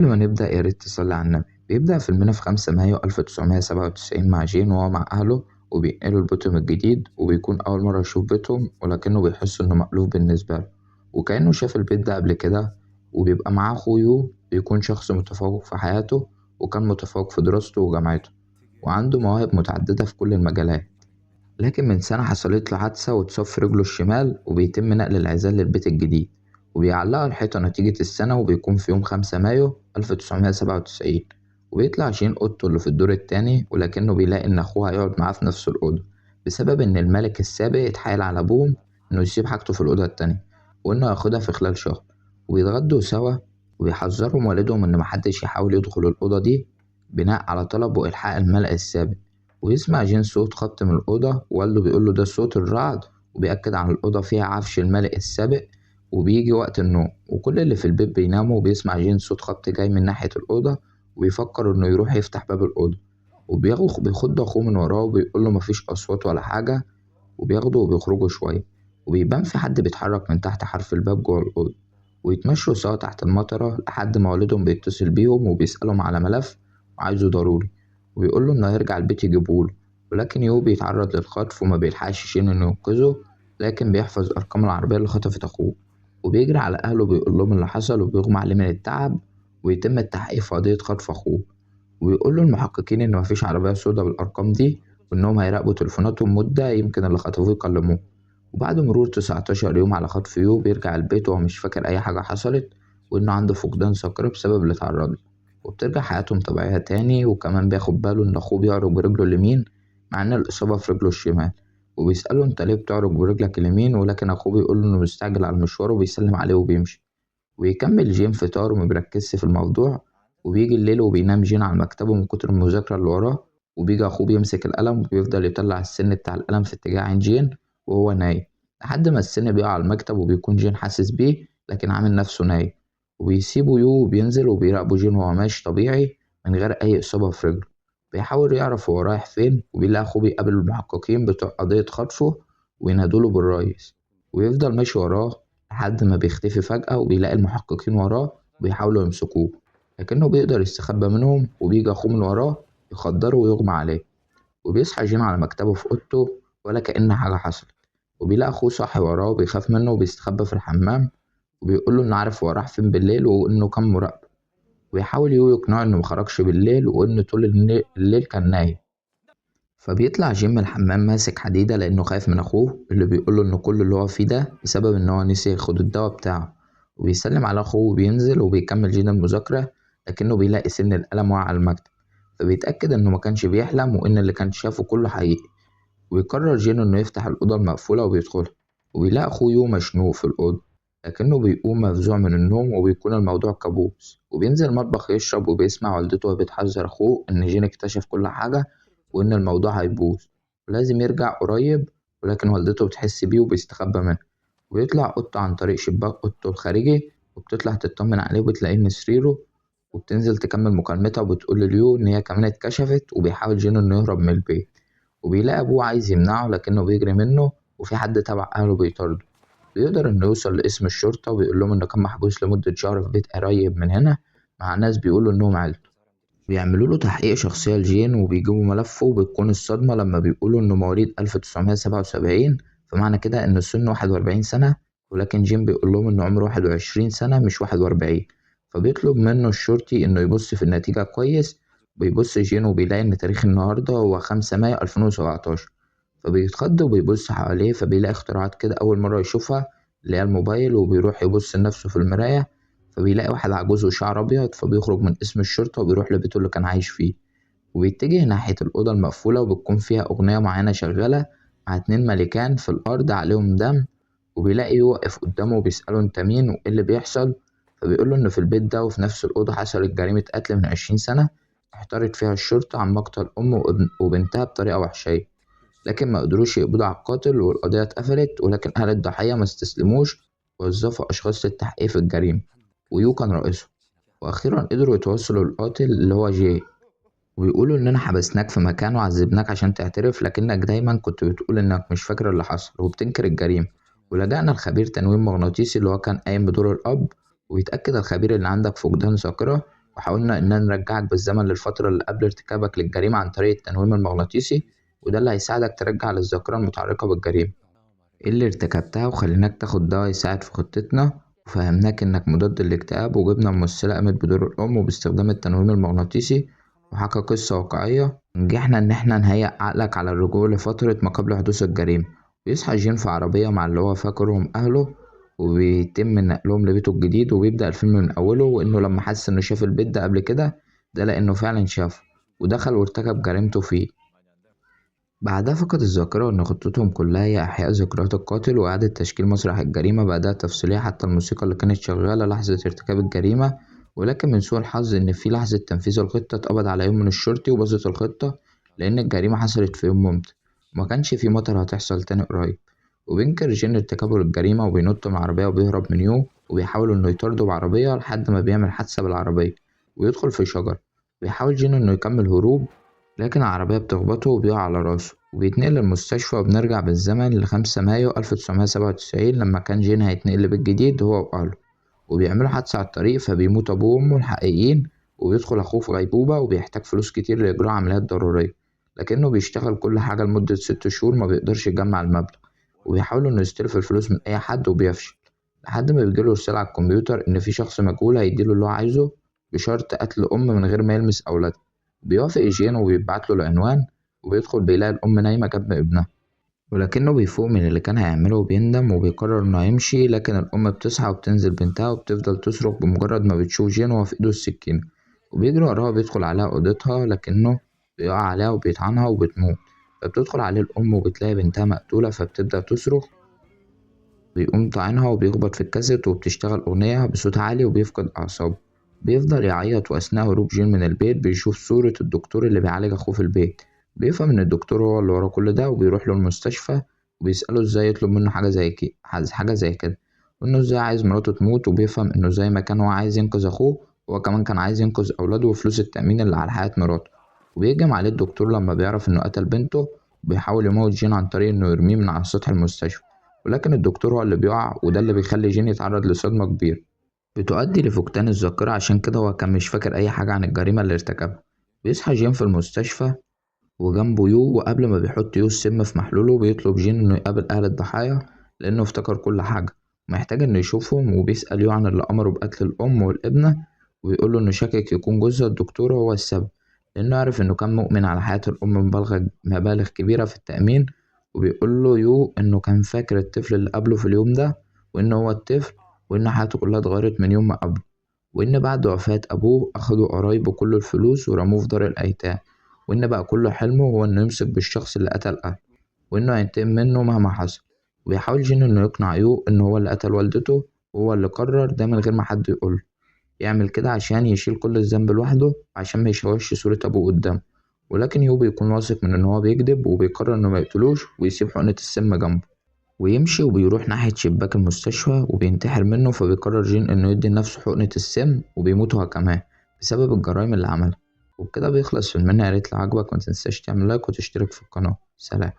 قبل ما نبدأ يا ريت تصلي على النبي. بيبدأ فيلمنا في 5 مايو 1997 مع جين وهو مع أهله وبينقلوا لبيتهم الجديد، وبيكون أول مرة يشوف بيتهم ولكنه بيحس إنه مألوف بالنسبة له وكأنه شاف البيت ده قبل كده. وبيبقى معاه أخوه يو، بيكون شخص متفوق في حياته وكان متفوق في دراسته وجامعته وعنده مواهب متعددة في كل المجالات. لكن من سنة حصلت له حادثة واتصاب في رجله الشمال، وبيتم نقل العزال للبيت الجديد وبيعلقوا الحيطة نتيجة السنة، وبيكون في يوم 5 مايو 1997. وبيطلع جين أوضته اللي في الدور التاني، ولكنه بيلاقي إن أخوه هيقعد معاه في نفس الأوضة بسبب إن الملك السابق اتحايل على أبوهم إنه يسيب حاجته في الأوضة التانية وإنه ياخدها في خلال شهر. وبيتغدوا سوا، وبيحذرهم والدهم إن محدش يحاول يدخل الأوضة دي بناء على طلب وإلحاق الملك السابق. ويسمع جين صوت خبط من الأوضة، ووالده بيقوله ده صوت الرعد، وبيأكد عن الأوضة فيها عفش الملك السابق. وبيجي وقت النوم وكل اللي في البيت بيناموا، وبيسمع جين صوت خبط جاي من ناحية الأوضة، وبيفكر إنه يروح يفتح باب الأوضة. وبياخد أخوه من وراه وبيقوله مفيش أصوات ولا حاجة، وبياخده وبيخرجوا شوية، وبيبان في حد بيتحرك من تحت حرف الباب جوه الأوضة. ويتمشوا سوا تحت المطرة لحد ما والدهم بيتصل بيهم وبيسألهم على ملف وعايزه ضروري، وبيقوله إنه هيرجع البيت يجيبهوله. ولكن يو بيتعرض للخطف وما بيلحقش شين إنه ينقذه، لكن بيحفظ أرقام العربية اللي خطفت أخوه، وبيجري على أهله وبيقولهم اللي حصل، وبيغمى عليه من التعب. ويتم التحقيق في قضية خطف أخوه، ويقولوا المحققين إن مفيش عربية سودا بالأرقام دي، وإنهم هيراقبوا تليفوناتهم مدة يمكن اللي خطفوه يكلموه. وبعد مرور 19 يوم على خطف يو، بيرجع البيت وهو مش فاكر أي حاجة حصلت، وإنه عنده فقدان ذاكرة بسبب اللي اتعرض له. وبترجع حياتهم طبيعية تاني، وكمان بياخد باله إن أخوه بيعرج برجله اليمين مع إن الإصابة في رجله الشمال. وبيسأله أنت ليه بتعرج برجلك اليمين، ولكن أخوه بيقوله إنه مستعجل على المشوار وبيسلم عليه وبيمشي. ويكمل جين فطار ومبيركزش في الموضوع. وبيجي الليل وبينام جين على مكتبه من كتر المذاكرة اللي وراه، وبيجي أخوه بيمسك القلم وبيفضل يطلع السن بتاع القلم في اتجاه عين جين وهو نايم، لحد ما السن بيقع على المكتب، وبيكون جين حاسس بيه لكن عامل نفسه نايم. وبيسيبه يو وبينزل، وبيراقبوا جين وهو ماشي طبيعي من غير أي إصابة في رجله. بيحاول يعرف هو رايح فين، وبيلاقي أخوه بيقابل المحققين بتوع قضية خطفه وينادوله بالريس. ويفضل ماشي وراه لحد ما بيختفي فجأة، وبيلاقي المحققين وراه وبيحاولوا يمسكوه، لكنه بيقدر يستخبى منهم. وبيجي أخوه من وراه يخدره ويغمى عليه، وبيصحى جيم على مكتبه في أوضته ولا كأن حاجة حصلت. وبيلاقي أخوه صاحي وراه وبيخاف منه وبيستخبى في الحمام، وبيقوله إنه عارف هو راح فين بالليل وإنه كان مراقبه. ويحاول يو يقنعه إنه مخرجش بالليل وإنه طول الليل كان نايم. فبيطلع جيم من الحمام ماسك حديدة لأنه خايف من أخوه اللي بيقوله إن كل اللي هو فيه ده بسبب إن هو نسي ياخد الدوا بتاعه. وبيسلم على أخوه وبينزل وبيكمل جين المذاكرة، لكنه بيلاقي سن القلم واقع على المكتب، فبيتأكد إنه مكانش بيحلم وإن اللي كان شافه كله حقيقي. ويقرر جين إنه يفتح الأوضة المقفولة وبيدخلها، وبيلاقي أخوه يو مشنوق في الأوضة، لكنه بيقوم مفزوع من النوم وبيكون الموضوع كابوس. وبينزل المطبخ يشرب، وبيسمع والدته وهي بتحذر أخوه إن جين اكتشف كل حاجة وإن الموضوع هيبوظ ولازم يرجع قريب. ولكن والدته بتحس بيه وبيستخبى منها، ويطلع أوضته عن طريق شباك أوضته الخارجي، وبتطلع تطمن عليه وبتلاقيه إن سريره. وبتنزل تكمل مكالمتها وبتقول لليو إن هي كمان اتكشفت، وبيحاول جين إنه يهرب من البيت. وبيلاقي أبوه عايز يمنعه لكنه بيجري منه، وفي حد تبع أهله بيطارده. بيقدر إنه يوصل لقسم الشرطة وبيقولهم إنه كان محبوس لمدة شهر في بيت قريب من هنا مع ناس بيقولوا إنهم عيلته. بيعملوا له تحقيق شخصية لجين وبيجيبوا ملفه، وبتكون الصدمة لما بيقولوا إنه مواليد 1977، فمعنى كده إن سنه 41 سنة. ولكن جين بيقول لهم إنه عمره 21 سنة مش 41. فبيطلب منه الشرطي إنه يبص في النتيجة كويس. بيبص جين وبيلاقي إن تاريخ النهاردة هو 5 مايو 2017. فبيتخض وبيبص حواليه، فبيلاقي اختراعات كده أول مرة يشوفها اللي هي الموبايل، وبيروح يبص لنفسه في المراية، فبيلاقي واحد عجوز وشعر أبيض. فبيخرج من قسم الشرطة وبيروح لبيته اللي كان عايش فيه، وبيتجه ناحية الأوضة المقفولة، وبتكون فيها أغنية معينة شغالة مع 2 ملكان في الأرض عليهم دم. وبيلاقي واقف قدامه وبيسأله أنت مين وإيه اللي بيحصل. فبيقوله إن في البيت ده وفي نفس الأوضة حصلت جريمة قتل من 20 سنة، احترت فيها الشرطة عن مقتل أم وبنتها بطريقة وحشية، لكن ما قدروش يقبضوا على القاتل والقضية اتقفلت. ولكن أهل الضحية ما استسلموش ووظفوا أشخاص للتحقيق في الجريمة، ويو كان رئيسهم. وأخيرا قدروا يتوصلوا للقاتل اللي هو جي، ويقولوا إننا حبسناك في مكان وعذبناك عشان تعترف، لكنك دايما كنت بتقول إنك مش فاكر اللي حصل وبتنكر الجريمة. ولجأنا لخبير تنويم مغناطيسي اللي هو كان قايم بدور الأب، ويتأكد الخبير إن عندك فقدان ذاكرة وحاولنا إننا نرجعك بالزمن للفترة اللي قبل ارتكابك للجريمة عن طريق التنويم المغناطيسي، وده اللي هيساعدك ترجع للذاكرة المتعلقة بالجريمة اللي ارتكبتها، وخليناك تاخد دواء يساعد في خطتنا، وفهمناك إنك مضاد للاكتئاب، وجبنا ممثلة قامت بدور الأم وباستخدام التنويم المغناطيسي وحكى قصة واقعية. نجحنا إن احنا نهيئ عقلك على الرجوع لفترة ما قبل حدوث الجريمة. بيصحى جين في عربية مع اللي هو فاكرهم أهله، وبيتم نقلهم لبيته الجديد، وبيبدأ الفيلم من أوله، وإنه لما حس إنه شاف البيت ده قبل كده، ده لأنه فعلا شافه ودخل وارتكب جريمته فيه. بعدها فقد الذاكرة، وإن خطتهم كلها هي إحياء ذكريات القاتل وإعادة تشكيل مسرح الجريمة بأداة تفصيلية، حتى الموسيقى اللي كانت شغالة لحظة ارتكاب الجريمة. ولكن من سوء الحظ إن في لحظة تنفيذ الخطة اتقبض على يوم من الشرطي، وباظت الخطة لأن الجريمة حصلت في يوم ممطر، ومكانش في مطر هتحصل تاني قريب. وبينكر جين ارتكابه للجريمة، وبينط من العربية وبيهرب من يو، وبيحاول إنه يطارده بعربية لحد ما بيعمل حادثة بالعربية ويدخل في شجرة. بيحاول جين إنه يكمل هروب، لكن العربية بتخبطه وبيقع على راسه وبيتنقل المستشفى. وبنرجع بالزمن ل5 مايو 1997 لما كان جين هيتنقل لبيت جديد هو وأهله، وبيعملوا حادثة على الطريق فبيموت أبوه وأمه الحقيقيين، وبيدخل أخوه في غيبوبة، وبيحتاج فلوس كتير لإجراء عمليات ضرورية، لكنه بيشتغل كل حاجة لمدة 6 شهور مبيقدرش يجمع المبلغ، وبيحاول إنه يستلف الفلوس من أي حد وبيفشل، لحد ما بيجيله رسالة على الكمبيوتر إن في شخص مجهول هيديله اللي هو عايزه بشرط قتل أم من غير ما يلمس أولادها. بيوافق جين وبيبعتله العنوان، وبيدخل بيلاقي الأم نايمة جنب ابنها، ولكنه بيفوق من اللي كان هيعمله وبيندم وبيقرر إنه هيمشي. لكن الأم بتصحى وبتنزل بنتها وبتفضل تصرخ بمجرد ما بتشوف جين وهو في إيده السكينة، وبيجري وراها وبيدخل عليها أوضتها، لكنه بيقع عليها وبيطعنها وبتموت. فبتدخل عليه الأم وبتلاقي بنتها مقتولة، فبتبدأ تصرخ، بيقوم طاعنها وبيخبط في الكاسيت وبتشتغل أغنية بصوت عالي وبيفقد أعصابه. بيفضل يعيط، وأثناء هروب جين من البيت بيشوف صورة الدكتور اللي بيعالج أخوه في البيت. بيفهم إن الدكتور هو اللي ورا كل ده، وبيروح له المستشفى وبيسأله إزاي يطلب منه حاجة زي كده، وإنه إزاي عايز مراته تموت. وبيفهم إنه زي ما كان هو عايز ينقذ أخوه، هو كمان كان عايز ينقذ أولاده وفلوس التأمين اللي على حياة مراته. وبيهجم عليه الدكتور لما بيعرف إنه قتل بنته، وبيحاول يموت جين عن طريق إنه يرميه من على سطح المستشفى، ولكن الدكتور هو اللي بيقع، وده اللي بيخلي جين يتعرض لصدمة كبيرة بتؤدي لفقدان الذاكرة. عشان كده هو كان مش فاكر أي حاجة عن الجريمة اللي ارتكبها. بيصحى جين في المستشفى وجنبه يو، وقبل ما بيحط يو السم في محلوله بيطلب جين إنه يقابل أهل الضحايا، لأنه افتكر كل حاجة ومحتاج إنه يشوفهم. وبيسأل يو عن اللي أمره بقتل الأم والابنة، وبيقوله إنه شاكك يكون جوزها الدكتور هو السبب، لأنه عارف إنه كان مؤمن على حياة الأم مبالغ كبيرة في التأمين. وبيقوله يو إنه كان فاكر الطفل اللي قابله في اليوم ده، وإنه هو الطفل، وإن حياته كلها اتغيرت من يوم ما قابله، وإن بعد وفاة أبوه أخدوا قرايبه كل الفلوس ورموه في دار الأيتام، وإن بقى كل حلمه هو إنه يمسك بالشخص اللي قتل أهله، وإنه هينتقم منه مهما حصل. وبيحاول جين إنه يقنع يو إن هو اللي قتل والدته، وهو اللي قرر ده من غير ما حد يقوله يعمل كده، عشان يشيل كل الذنب لوحده، عشان ما يشوهش صورة أبوه قدامه. ولكن يو بيكون واثق من إن هو بيكذب، وبيقرر إنه ما يقتلوش ويسيب حقنة السم جنبه ويمشي، وبيروح ناحية شباك المستشفى وبينتحر منه. فبيقرر جين إنه يدي لنفسه حقنة السم وبيموت هو كمان بسبب الجرائم اللي عملها. وبكده بيخلص فيلمنا. ياريت لو عجبك متنساش تعمل لايك وتشترك في القناة. سلام.